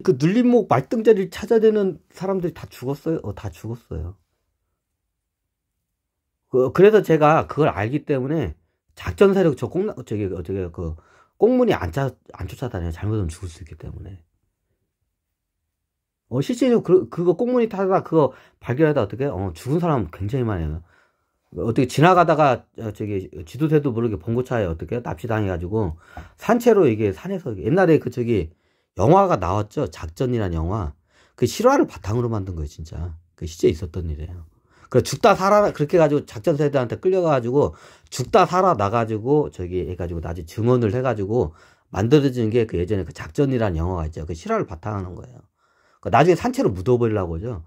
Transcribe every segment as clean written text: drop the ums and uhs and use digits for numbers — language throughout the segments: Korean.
그 눌림목 말등자리를 찾아내는 사람들이 다 죽었어요. 다 죽었어요. 그래서 제가 그걸 알기 때문에 작전 세력 그 꽁무니 안 쫓아다녀요. 잘못하면 죽을 수 있기 때문에. 실제로 그거 꽁무니 타다가 그거 발견하다 어떻게 죽은 사람 굉장히 많아요. 어떻게 지나가다가 지도새도 모르게 봉고차에 어떻게 납치당해가지고 산채로 이게 산에서 옛날에 영화가 나왔죠. 작전이란 영화. 그 실화를 바탕으로 만든 거예요, 진짜. 그 실제 있었던 일이에요. 그래 죽다 살아 그렇게 해가지고 작전 세대한테 끌려가가지고 죽다 살아 나가지고 해가지고 나중에 증언을 해가지고 만들어진 게 그 예전에 그 작전이란 영화가 있죠. 그 실화를 바탕하는 거예요. 나중에 산채로 묻어버리려고 하죠.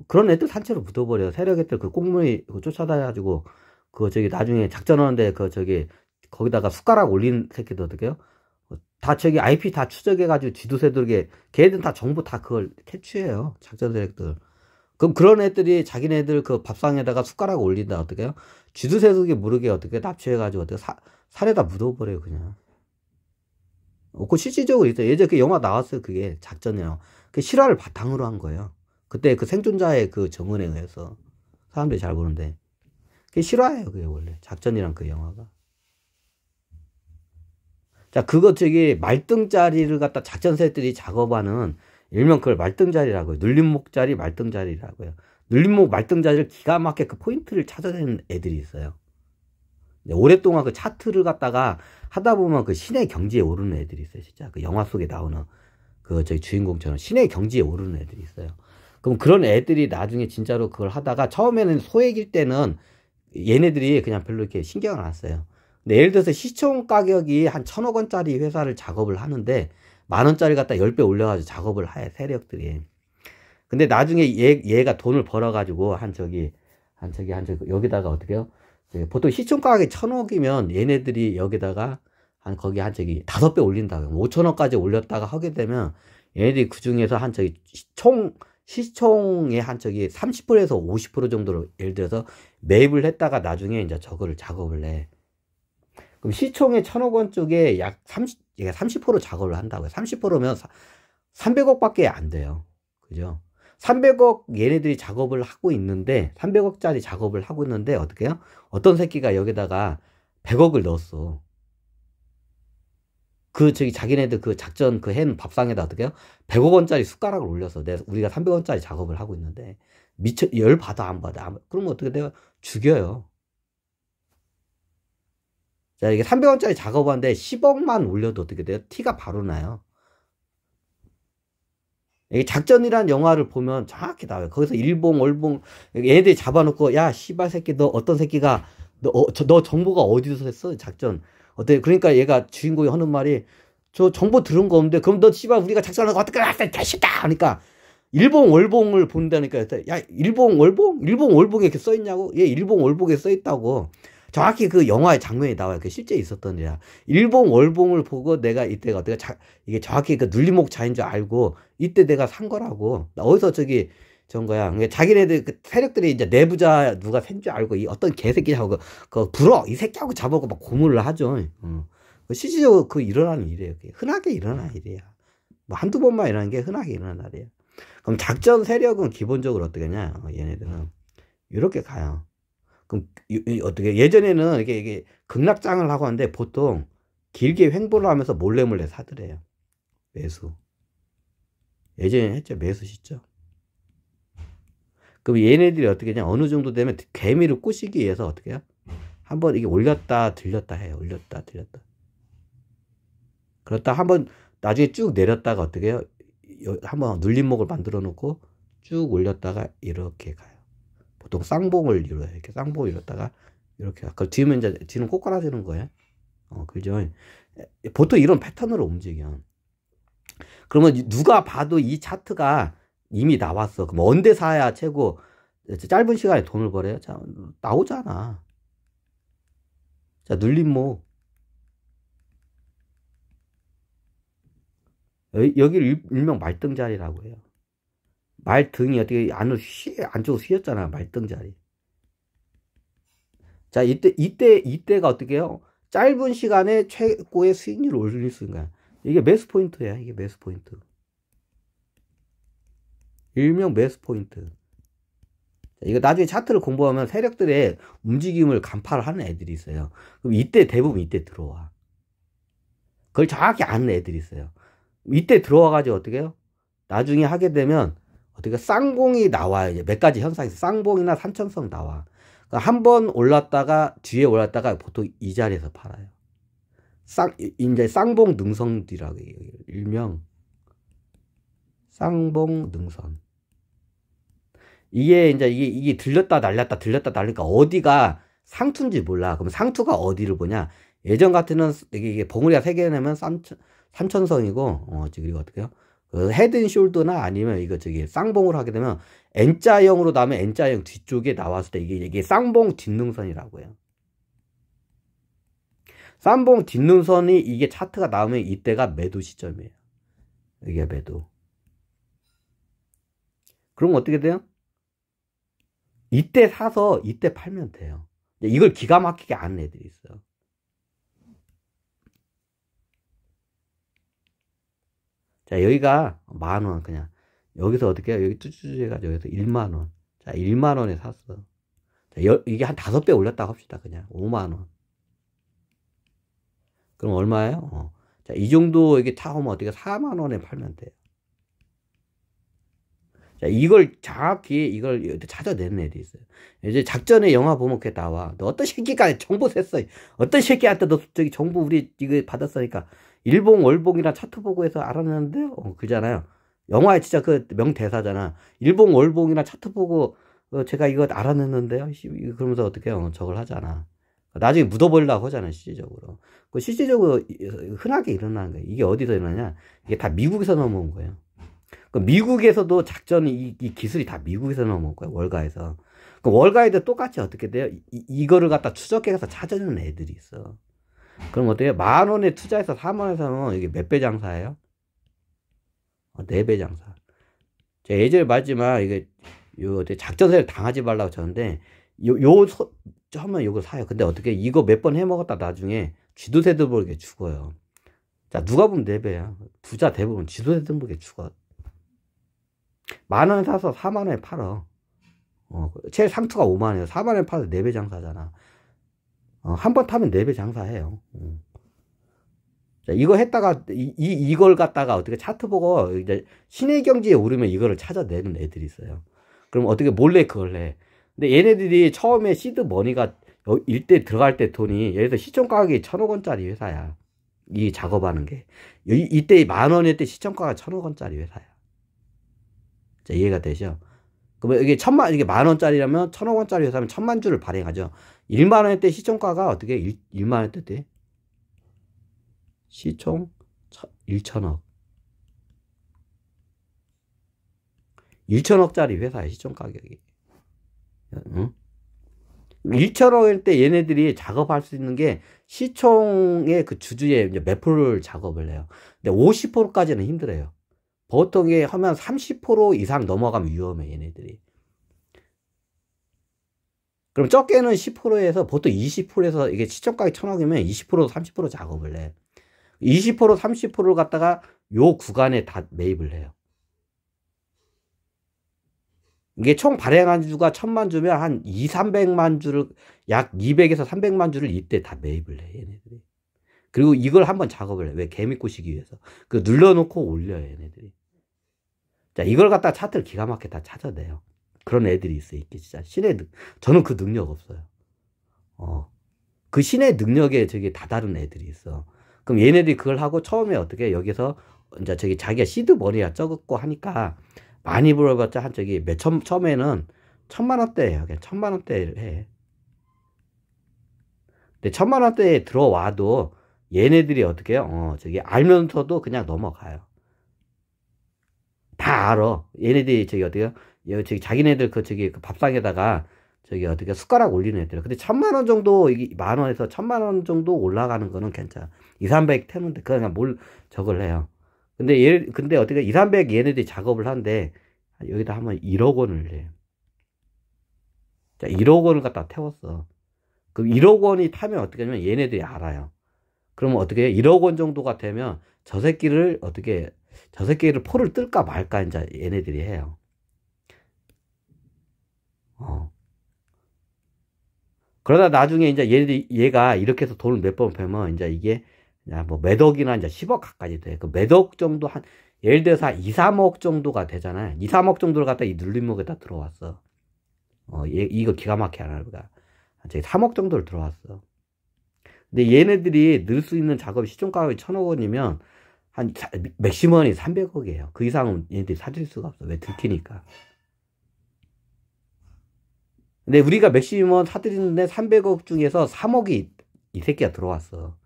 그런 애들 산채로 묻어버려요. 세력 애들 그 꽁무니 쫓아다녀가지고 나중에 작전하는데 거기다가 숟가락 올린 새끼들 어떡해요? 다 IP 다 추적해가지고 지도새들에게 걔네들 다 정보 다 그걸 캐치해요. 작전 세력들. 그럼 그런 애들이 자기네들 그 밥상에다가 숟가락 올린다 어떡해요? 지도새들에게 모르게 어떻게 납치해가지고 어떻게 산에다 묻어버려요 그냥. 그 실질적으로 있어요. 예전에 그 영화 나왔어요. 그게 작전이요. 그 실화를 바탕으로 한 거예요. 그때 그 생존자의 그 증언에 의해서 사람들이 잘 보는데 그게 실화예요. 그게 원래 작전이란 그 영화가. 자, 그거 말등자리를 갖다 작전세들이 작업하는 일명 그걸 말등자리라고요. 눌림목자리 말등자리라고요. 눌림목 말등자리를 기가 막히게 그 포인트를 찾아내는 애들이 있어요. 오랫동안 그 차트를 갖다가 하다 보면 그 신의 경지에 오르는 애들이 있어요. 진짜 그 영화 속에 나오는 주인공처럼 신의 경지에 오르는 애들이 있어요. 그럼 그런 애들이 나중에 진짜로 그걸 하다가 처음에는 소액일 때는 얘네들이 그냥 별로 이렇게 신경을 안 써요. 근데 예를 들어서 시총 가격이 한 1,000억 원짜리 회사를 작업을 하는데 10,000원짜리 갖다 10배 올려가지고 작업을 해, 세력들이. 근데 나중에 얘가 돈을 벌어가지고 여기다가 어떻게 해요? 보통 시총 가격이 1,000억이면 얘네들이 여기다가 거기 5배 올린다고요. 5,000원까지 올렸다가 하게 되면 얘네들이 그 중에서 시총의 30%에서 50% 정도로 예를 들어서 매입을 했다가 나중에 이제 저거를 작업을 해. 그럼 시총의 1,000억 원 쪽에 약 30% 작업을 한다고요. 30%면 300억 밖에 안 돼요. 그죠? 300억 얘네들이 작업을 하고 있는데 300억짜리 작업을 하고 있는데 어떻게 해요? 어떤 새끼가 여기다가 100억을 넣었어. 자기네들 그 작전 한 밥상에다 어떻게 해요? 100억 원짜리 숟가락을 올려서 우리가 300원짜리 작업을 하고 있는데 열 받아 안 받아. 그러면 어떻게 돼요? 죽여요. 자, 이게 300원짜리 작업하는데 10억만 올려도 어떻게 돼요? 티가 바로 나요. 이게 작전이란 영화를 보면 정확히 나와요. 거기서 일봉, 월봉, 얘네들이 잡아놓고, 야, 씨발 새끼, 너 어떤 새끼가, 너 정보가 어디서 했어? 작전. 어때? 그러니까 얘가 주인공이 하는 말이, 저 정보 들은 거 없는데, 그럼 너 씨발 우리가 작전하고 어떻게 했어? 개쉽다! 하니까, 일봉, 월봉을 본다니까, 야, 일봉, 월봉? 일봉, 월봉에 이렇게 써있냐고? 얘 일봉, 월봉에 써있다고. 정확히 그 영화의 장면이 나와요. 그 실제 있었던 일이야. 일봉, 월봉을 보고 내가 이때가 이게 정확히 그 눌림목 자인 줄 알고 이때 내가 산 거라고. 어디서 저런 거야. 그러니까 자기네들 그 세력들이 이제 내부자 누가 샌 줄 알고 이 어떤 개새끼하고 불어 이 새끼하고 잡아고 막 고문을 하죠. 실질적으로 일어나는 일이에요. 흔하게 일어나는 일이야. 뭐 한두 번만 일어나는 게 흔하게 일어나는 일이에요. 그럼 작전 세력은 기본적으로 어떻게 하냐? 얘네들은 이렇게 가요. 그럼 어떻게 예전에는 이게 극락장을 하고 하는데 보통 길게 횡보를 하면서 몰래 사들여요. 매수. 예전에 했죠. 매수 시죠. 그럼 얘네들이 어떻게 하냐? 어느 정도 되면 개미를 꼬시기 위해서 어떻게 해요? 한번 이게 올렸다 들렸다 해요. 올렸다 들렸다. 그렇다 한번 나중에 쭉 내렸다가 어떻게 해요? 한번 눌림목을 만들어 놓고 쭉 올렸다가 이렇게 가요. 보통 쌍봉을 이뤄요. 이렇게 쌍봉을 이뤘다가 이렇게 그 뒤면 이제 뒤는 꼬꾸라지는 거예요. 그죠? 보통 이런 패턴으로 움직여. 그러면 누가 봐도 이 차트가 이미 나왔어. 그럼 언제 사야 최고 짧은 시간에 돈을 벌어요? 자, 나오잖아. 자, 눌림목. 여기를 일명 말등자리라고 해요. 말등이 어떻게 안쪽으로 휘었잖아. 말등자리. 자, 이때가 어떻게 해요? 짧은 시간에 최고의 수익률을 올릴 수 있는 거야. 이게 매수 포인트야. 이게 매수 포인트. 일명 매수 포인트. 이거 나중에 차트를 공부하면 세력들의 움직임을 간파를 하는 애들이 있어요. 그럼 이때 대부분 이때 들어와. 그걸 정확히 아는 애들이 있어요. 이때 들어와가지고 어떻게 해요? 나중에 하게 되면 어떻게 쌍봉이 나와요. 이제 몇 가지 현상에서 쌍봉이나 산천성 나와. 그러니까 한 번 올랐다가 뒤에 올랐다가 보통 이 자리에서 팔아요. 이제 쌍봉 능선이라고 해요. 일명 쌍봉 능선. 이게 들렸다 날렸다 들렸다 날리니까 어디가 상투인지 몰라. 그럼 상투가 어디를 보냐? 예전 같으면 이게 봉우리가 3개 내면 삼천성이고, 그리고 어떻게 해요? 그 헤드앤숄더나 아니면 이거 쌍봉으로 하게 되면 N자형으로 나오면 N자형 뒤쪽에 나왔을 때 이게 쌍봉 뒷능선이라고 해요. 쌍봉 뒷능선이 이게 차트가 나오면 이때가 매도 시점이에요. 이게 매도. 그럼 어떻게 돼요? 이때 사서 이때 팔면 돼요. 이걸 기가 막히게 아는 애들이 있어요. 자, 여기가 10,000원 그냥. 여기서 어떻게 해요? 여기 쭈쭈쭈 해가지고 여기서 10,000원. 자, 10,000원에 샀어. 자, 이게 한 5배 올렸다고 합시다. 그냥 50,000원. 그럼 얼마예요? 자, 이 정도 이게 타오면 어떻게 40,000원에 팔면 돼요. 자, 이걸 정확히 이걸 찾아내는 애들이 있어요. 이제 작전에 영화 보면 그게 나와. 너 어떤 새끼가 정보 셌어. 어떤 새끼한테 너 정보 우리 이거 받았으니까 일봉 월봉이랑 차트 보고 해서 알았는데 그잖아요. 영화에 진짜 그 명대사잖아. 일봉 월봉이랑 차트 보고 제가 이거 알아냈는데요. 그러면서 어떻게 해요? 저걸 하잖아. 나중에 묻어버리려고 하잖아. 실질적으로. 그 실질적으로 흔하게 일어나는 거예요. 이게 어디서 일어나냐? 이게 다 미국에서 넘어온 거예요. 미국에서도 작전이 이 기술이 다 미국에서 넘어온 거예요. 월가에서. 월가에도 똑같이 어떻게 돼요? 이거를 갖다 추적해서 찾아내는 애들이 있어. 그럼 어때요? 10,000원에 투자해서 40,000원에서는 이게 몇 배 장사예요? 4배 장사. 제가 예전에 말했지만 이게 작전세를 당하지 말라고 쳤는데 하면 이거 사요. 근데 어떻게 이거 몇 번 해먹었다 나중에 쥐도새도 모르게 죽어요. 자, 누가 보면 4배야. 부자 대부분 쥐도새도 모르게 죽어. 10,000원에 사서 40,000원에 팔어. 제일 상투가 50,000원이에요. 40,000원에 팔아서 4배 장사잖아. 한 번 타면 4배 장사해요. 자, 이거 했다가, 이걸 갖다가 어떻게 차트 보고, 이제, 신의 경지에 오르면 이거를 찾아내는 애들이 있어요. 그럼 어떻게 몰래 그걸 해. 근데 얘네들이 처음에 시드 머니가, 일대 들어갈 때 돈이, 예를 들어 시총 가격이 1,000억원짜리 회사야. 이 작업하는 게. 이때 10,000원일 때 시총가가 1,000억원짜리 회사야. 자, 이해가 되죠? 그러면 이게 10,000원짜리라면 1,000억원짜리 회사면 1,000만 주를 발행하죠. 10,000원일 때 시총가가 어떻게 10,000원일 때 시총 1,000억. 1,000억짜리 회사의 시총 가격이. 응? 1,000억일 때 얘네들이 작업할 수 있는 게 시총의 그 주주의 이제 몇 프로를 작업을 해요. 근데 50%까지는 힘들어요. 보통 하면 30% 이상 넘어가면 위험해, 얘네들이. 그럼 적게는 10%에서 보통 20%에서 이게 시총가격이 1,000억이면 20% 30% 작업을 해. 20% 30%를 갖다가 요 구간에 다 매입을 해요. 이게 총 발행한 주가 1,000만 주면 한 200~300만 주를 약 200에서 300만 주를 이때 다 매입을 해, 얘네들이. 그리고 이걸 한번 작업을 해. 왜? 개 믿고시기 위해서. 그 눌러놓고 올려요, 얘네들이. 자, 이걸 갖다 차트를 기가 막히게 다 찾아내요. 그런 애들이 있어요, 이게 진짜. 저는 그 능력 없어요. 그 신의 능력에 다다른 애들이 있어. 그럼 얘네들이 그걸 하고 처음에 어떻게 여기서 이제 자기가 시드 머니가 적었고 하니까 많이 벌어봤자 한 처음에는 1,000만원대예요. 그냥 1,000만원대를 해. 근데 1,000만원대에 들어와도 얘네들이 어떻게 해요? 알면서도 그냥 넘어가요. 다 알아. 얘네들이 어떻게요? 자기네들 그 밥상에다가 어떻게 숟가락 올리는 애들. 근데 1,000만원 정도, 10,000원에서 1,000만원 정도 올라가는 거는 괜찮아. 200~300 태는데 그냥 저걸 해요. 근데 어떻게 200~300 얘네들이 작업을 하는데 여기다 하면 1억 원을 해. 자, 1억 원을 갖다 태웠어. 그럼 1억 원이 타면 어떻게 하냐면 얘네들이 알아요. 그러면 어떻게 해? 1억 원 정도가 되면 저 새끼를 포를 뜰까 말까 이제 얘네들이 해요. 어. 그러다 나중에 이제 얘가 이렇게 해서 돈을 몇 번 벌면 이제 이게 뭐 몇 억이나 이제 10억 가까이 돼. 그 몇 억 정도 예를 들어서 2, 3억 정도가 되잖아요. 2, 3억 정도를 갖다 이 눌림목에다 들어왔어. 이거 기가 막히게 안 하니까. 저기 3억 정도를 들어왔어. 근데 얘네들이 넣을 수 있는 작업이 시중가격이 1,000억 원이면 맥시멈이 300억이에요. 그 이상은 얘네들이 사들 수가 없어. 왜 들키니까. 근데 우리가 맥시멈 사들이는데 300억 중에서 3억이 이 새끼가 들어왔어.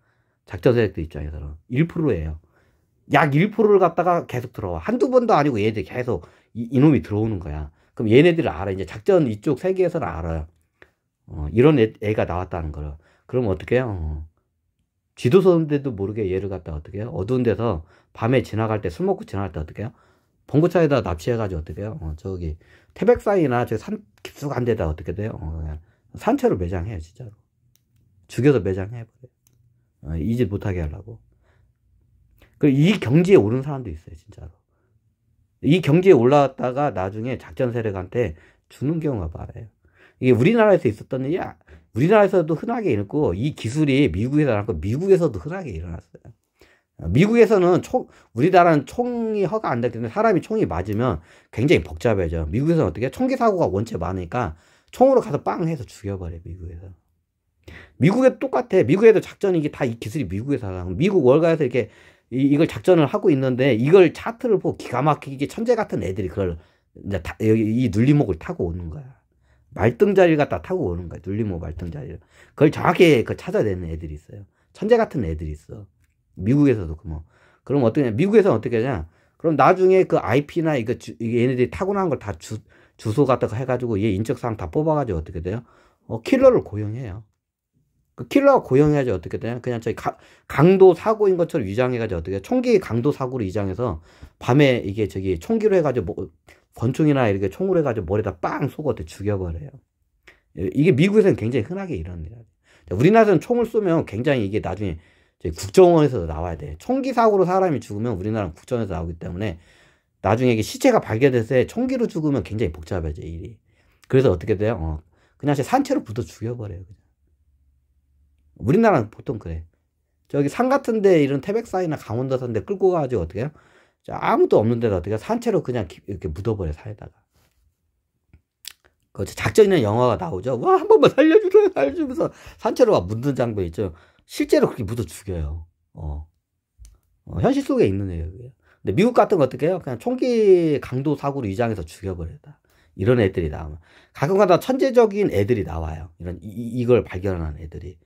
작전 세력들 입장에서는 1%예요. 약 1%를 갖다가 계속 들어와. 한두 번도 아니고 얘네들이 계속 이놈이 들어오는 거야. 그럼 얘네들을 알아. 이제 작전 이쪽 세계에서는 알아요. 이런 애가 나왔다는 거를. 그럼 어떻게 해요? 쥐도 쏘는데도 모르게 얘를 갖다 어떻게 해요? 어두운 데서 밤에 지나갈 때, 술 먹고 지나갈 때 어떻게 해요? 봉고차에다 납치해가지고 어떻게 해요? 저기 태백사이나 저 산 깊숙한 데다 어떻게 돼요? 그냥 산채로 매장해요, 진짜로. 죽여서 매장해버려요. 이 짓 못하게 하려고. 그리고 이 경지에 오른 사람도 있어요, 진짜로. 이 경지에 올라왔다가 나중에 작전 세력한테 죽는 경우가 많아요. 이게 우리나라에서 있었던 일이야. 우리나라에서도 흔하게 일고, 이 기술이 미국에서 일어났고, 미국에서도 흔하게 일어났어요. 미국에서는 우리나라는 총이 허가 안 될 텐데, 사람이 총이 맞으면 굉장히 복잡해져. 미국에서는 어떻게? 총기 사고가 원체 많으니까, 총으로 가서 빵 해서 죽여버려, 미국에서. 미국에도 똑같아. 미국에도 작전이 이게 다 이 기술이 미국에서 하는 거야. 미국 월가에서 이렇게 이걸 작전을 하고 있는데, 이걸 차트를 보고 기가 막히게 천재 같은 애들이 그걸 이제 여기 이 눌림목을 타고 오는 거야. 말등자리를 갖다 타고 오는 거야. 눌림목 말등자리를. 그걸 정확히 찾아내는 애들이 있어요. 천재 같은 애들이 있어. 미국에서도 그럼 어떻게 미국에서는 어떻게 하냐? 그럼 나중에 그 IP나 이게 얘네들이 타고난 걸 다 주소 갖다가 해가지고 얘 인적사항 다 뽑아가지고 어떻게 돼요? 킬러를 고용해요. 그 킬러가 고용해야지 어떻게 되냐? 그냥 저기 강도 사고인 것처럼 위장해가지고 어떻게 총기 강도 사고로 위장해서 밤에 이게 저기 총기로 해가지고 권총이나 이렇게 총으로 해가지고 머리에다 빵 쏘고 어떻게 죽여버려요. 이게 미국에서는 굉장히 흔하게 일어나는 일이야. 우리나라에서는 총을 쏘면 굉장히 이게 나중에 국정원에서도 나와야 돼. 총기 사고로 사람이 죽으면 우리나라는 국정원에서 나오기 때문에 나중에 이게 시체가 발견됐을 때 총기로 죽으면 굉장히 복잡해져, 일이. 그래서 어떻게 돼요? 그냥 산채로 붙어 죽여버려요. 그냥. 우리나라는 보통 그래. 저기 산 같은데 이런 태백산이나 강원도산데 끌고 가가지고 어떻게 해요? 아무도 없는 데다 어떻게 산채로 그냥 이렇게 묻어버려, 산에다가. 그 작전이나 영화가 나오죠. 와, 한 번만 살려주세요, 살려주면서 산채로 막 묻는 장면 있죠. 실제로 그렇게 묻어 죽여요. 현실 속에 있는 애예요. 근데 미국 같은 거 어떻게 해요? 그냥 총기 강도 사고로 위장해서 죽여버렸다. 이런 애들이 나오면 가끔가다 천재적인 애들이 나와요. 이걸 발견하는 애들이.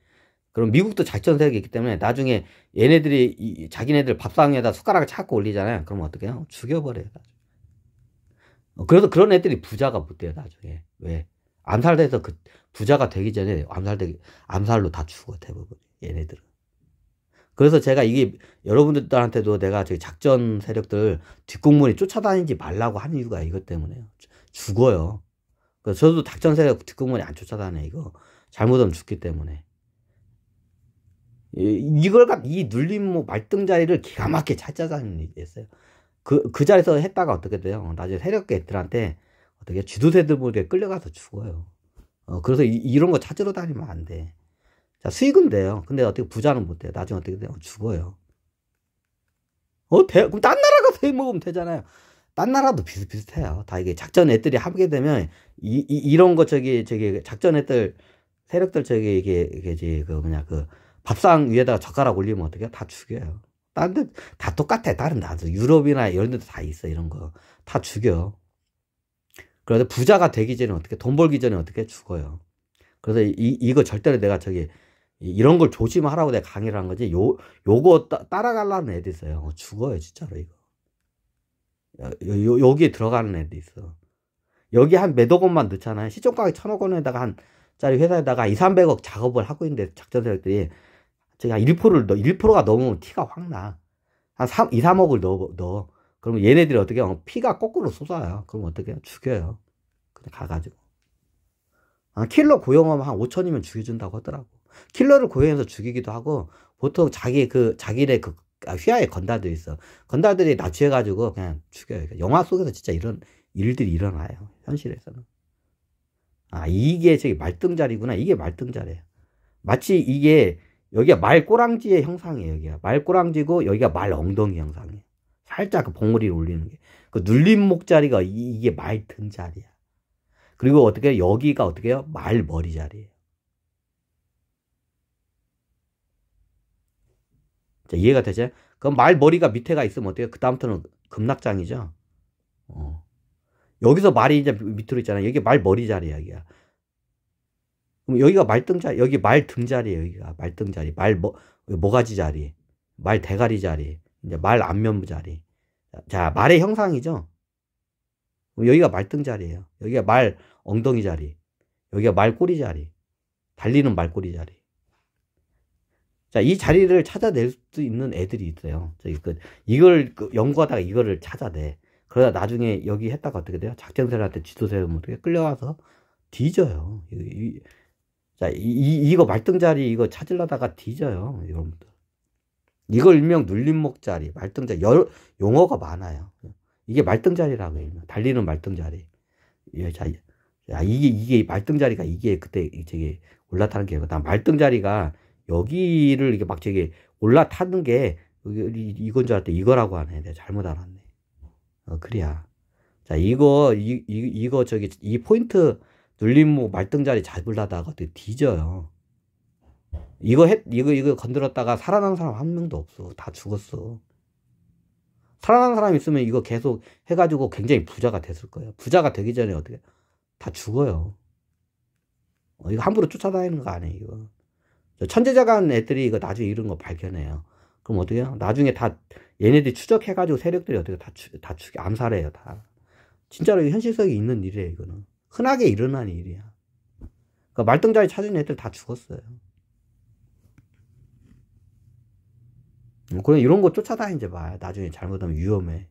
그럼 미국도 작전 세력이 있기 때문에 나중에 얘네들이 자기네들 밥상에다 숟가락을 찾고 올리잖아요. 그럼 어떻게 해요? 죽여버려요. 그래서 그런 애들이 부자가 못 돼요, 나중에. 왜? 암살돼서 부자가 되기 전에 암살로 다 죽어, 대부분. 얘네들은. 그래서 제가 이게 여러분들한테도 내가 저기 작전 세력들 뒷공무니 쫓아다니지 말라고 하는 이유가 이것 때문에요. 죽어요. 그래서 저도 작전 세력 뒷공무니 안 쫓아다녀, 이거. 잘못하면 죽기 때문에. 이 눌림목 말등자리를 기가 막히게 찾아다니는 일이 있어요. 그 자리에서 했다가 어떻게 돼요? 나중에 세력 애들한테 어떻게 쥐도새들 모르게 끌려가서 죽어요. 그래서 이런 거 찾으러 다니면 안 돼. 자, 수익은 돼요. 근데 어떻게 부자는 못 돼요. 나중에 어떻게 돼요? 죽어요. 그럼 딴 나라 가서 해먹으면 되잖아요. 딴 나라도 비슷비슷해요. 다 이게 작전 애들이 하게 되면 이런 거 저기 작전 애들 세력들 저기 이게 밥상 위에다가 젓가락 올리면 어떻게 해요? 다 죽여요. 다른 데 다 똑같아. 다른 나라도 유럽이나 이런 데도 다 있어. 이런 거 다 죽여. 그래서 부자가 되기 전에 어떻게 돈 벌기 전에 어떻게 죽어요. 그래서 이거 절대로 내가 이런 걸 조심하라고 내가 강의를 한 거지. 요거 따라가려는 애들 있어요. 죽어요, 진짜로 이거. 여기에 들어가는 애들 있어. 여기 한 몇억 원만 넣잖아요. 시총가격 1,000억 원에다가 한 짜리 회사에다가 2, 300억 작업을 하고 있는데 작전 세력들이 한 1%가 넘으면 티가 확 나. 한 2, 3억을 넣어. 그러면 얘네들이 어떻게 해요? 피가 거꾸로 쏟아요. 그럼 어떻게 해요? 죽여요. 그냥 가가지고. 킬러 고용하면 한 5천이면 죽여준다고 하더라고. 킬러를 고용해서 죽이기도 하고, 보통 자기네 휘하에 건달들이 있어. 건달들이 납치해가지고 그냥 죽여요. 영화 속에서 진짜 이런 일들이 일어나요. 현실에서는. 아, 이게 저기 말등자리구나. 이게 말등자리예요. 마치 이게 여기가 말꼬랑지의 형상이에요. 여기가 말꼬랑지고 여기가 말 엉덩이 형상이에요. 살짝 그 봉우리를 올리는 게. 그 눌림목 자리가 이게 말등 자리야. 그리고 어떻게 여기가 어떻게 해요? 말머리 자리예요. 자, 이해가 되죠? 그럼 말머리가 밑에가 있으면 어때요? 그 다음부터는 급락장이죠. 여기서 말이 이제 밑으로 있잖아요. 여기 말머리 자리야, 여기야. 그럼 여기가 말등 자리, 여기 말등 자리예요. 여기가 말등 자리, 모가지 자리, 말 대가리 자리, 이제 말 안면부 자리. 자, 말의 형상이죠. 여기가 말등 자리예요. 여기가 말 엉덩이 자리, 여기가 말 꼬리 자리, 달리는 말꼬리 자리. 자, 이 자리를 찾아낼 수 있는 애들이 있어요. 이걸 연구하다가 이거를 찾아내. 그러다 나중에 여기 했다가 어떻게 돼요? 작전생한테 지도세를 어떻게 끌려가서 뒤져요. 자, 이거 말등자리 이거 찾으려다가 뒤져요. 여러분들. 이걸 일명 눌림목 자리, 말등자리, 용어가 많아요. 이게 말등자리라고 해요. 달리는 말등자리. 자, 이게 말등자리가 이게 그때 저기 올라타는 게, 나 말등자리가 여기를 이렇게 막 저기 올라타는 게 이건 줄 알았더니 이거라고 하네. 내가 잘못 알았네. 그래야. 자, 이거 저기 이 포인트 눌림목 말등자리 잡으려다가 어떻게 뒤져요. 이거 건드렸다가 살아난 사람 한 명도 없어. 다 죽었어. 살아난 사람 있으면 이거 계속 해가지고 굉장히 부자가 됐을 거예요. 부자가 되기 전에 어떻게 다 죽어요. 이거 함부로 쫓아다니는 거 아니에요. 이거. 천재자간 애들이 이거 나중에 이런 거 발견해요. 그럼 어떻게 해요? 나중에 다 얘네들이 추적해가지고 세력들이 어떻게 다 암살해요. 다. 진짜로 현실성이 있는 일이에요. 이거는 흔하게 일어나는 일이야. 그러니까 말등자리 찾은 애들 다 죽었어요. 그래, 이런 거 쫓아다니지 마. 나중에 잘못하면 위험해.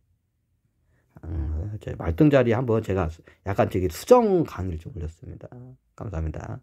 말등자리 한번 제가 약간 되게 수정 강의를 좀 올렸습니다. 감사합니다.